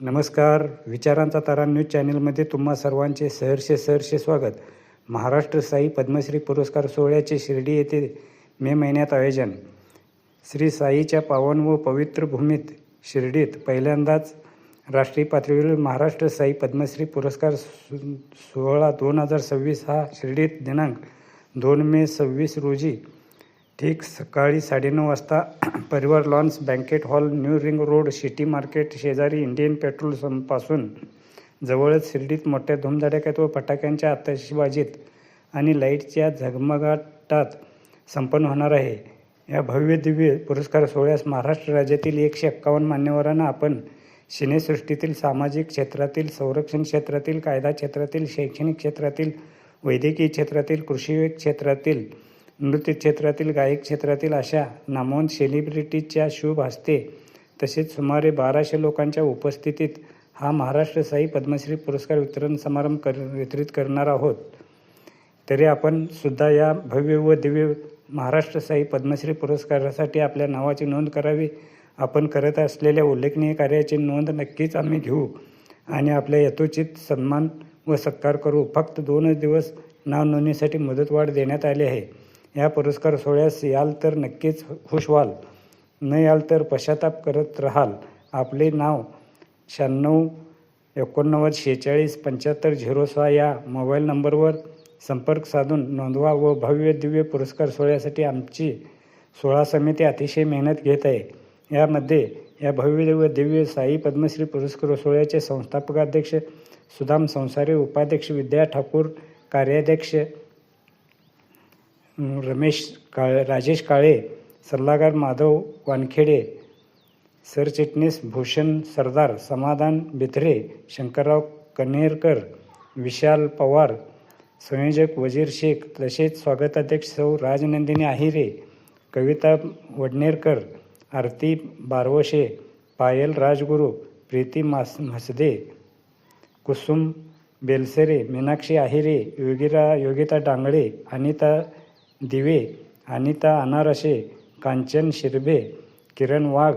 नमस्कार. विचारांचा तारा न्यूज चॅनलमध्ये तुम्हा सर्वांचे सहर्ष स्वागत. महाराष्ट्र साई पद्मश्री पुरस्कार सोहळ्याचे शिर्डी येथे मे महिन्यात आयोजन. श्री साईच्या पावन व पवित्र भूमीत शिर्डीत पहिल्यांदाच राष्ट्रीय पातळीवर महाराष्ट्र साई पद्मश्री पुरस्कार सोहळा 2026 हा शिर्डीत दिनांक 2 मे 26 रोजी ठीक सकाळी 9:30 वाजता Parivar lawns banquet hall, new ring road, city market शेजारी इंडियन पेट्रोल पंपापासून जवळच शिर्डीत मोठ्या धूमधडाक्यात व फटाक्यांच्या आतषबाजीत आणि लाईटच्या झगमगाटात संपन्न होणार आहे. या भव्य दिव्य पुरस्कार सोहळ्यास महाराष्ट्र राज्यातील 151 मान्यवरांना आपण सिनेसृष्टीतील, सामाजिक क्षेत्रातील, संरक्षण क्षेत्रातील, कायदा क्षेत्रातील, शैक्षणिक क्षेत्रातील, वैद्यकीय क्षेत्रातील, कृषी क्षेत्रातील, नृत्य क्षेत्रातील, गायक क्षेत्रातील अशा नामवंत सेलिब्रिटीजच्या शुभ हस्ते तसेच सुमारे 1200 लोकांच्या उपस्थितीत हा महाराष्ट्र साई पद्मश्री पुरस्कार वितरण समारंभ वितरित करणार आहोत. तरी आपण सुद्धा या भव्य व दिव्य महाराष्ट्र साई पद्मश्री पुरस्कारासाठी आपल्या नावाची नोंद करावी. आपण करत असलेल्या उल्लेखनीय कार्याची नोंद नक्कीच आम्ही घेऊ आणि आपल्या यथोचित सन्मान व सत्कार करू. फक्त 2 दिवस नाव नोंदणीसाठी मुदतवाढ देण्यात आली आहे. या पुरस्कार सोहळ्यास याल तर नक्कीच खुश व्हाल, न याल तर पश्चाताप करत राहाल. आपले नाव 96 89 46 75 06 या मोबाईल नंबरवर संपर्क साधून नोंदवा व भव्य दिव्य पुरस्कार सोहळ्यासाठी आमची सोहळा समिती अतिशय मेहनत घेत आहे. यामध्ये या भव्य व दिव्य साई पद्मश्री पुरस्कार सोहळ्याचे संस्थापक अध्यक्ष सुदाम संसारे, उपाध्यक्ष विद्या ठाकूर, कार्याध्यक्ष राजेश काळे, सल्लागार माधव वानखेडे, सरचिटणीस भूषण सरदार, समाधान बिथरे, शंकरराव कन्हेरकर, विशाल पवार, संयोजक वजीर शेख, तसेच स्वागताध्यक्ष सौ राजनंदिनी आहिरे, कविता वडनेरकर, आरती बारवशे, पायल राजगुरू, प्रीती म्हसदे, कुसुम बेलसरे, मीनाक्षी आहिरे, योगिता डांगळे, अनिता दिवे, अनिता अनारसे, कांचन शिरभे, किरण वाघ,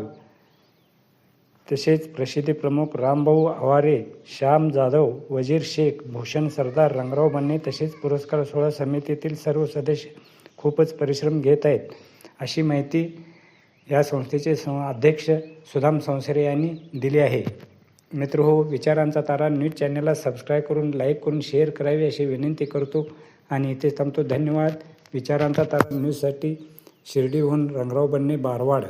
तसेच प्रसिद्धी प्रमुख रामभाऊ आवारे, श्याम जाधव, वजीर शेख, भूषण सरदार, रंगराव बन्ने तसेच पुरस्कार सोहळा समितीतील सर्व सदस्य खूपच परिश्रम घेत आहेत, अशी माहिती या संस्थेचे अध्यक्ष सुदाम संसारे यांनी दिली आहे. मित्रहो, विचारांचा तारा न्यूज चॅनलला सबस्क्राईब करून, लाईक करून, शेअर करावी अशी विनंती करतो आणि इथे थांबतो. धन्यवाद. विचारांचा तारा न्यूजसाठी शिर्डीहून रंगराव बन्ने, बारवाड.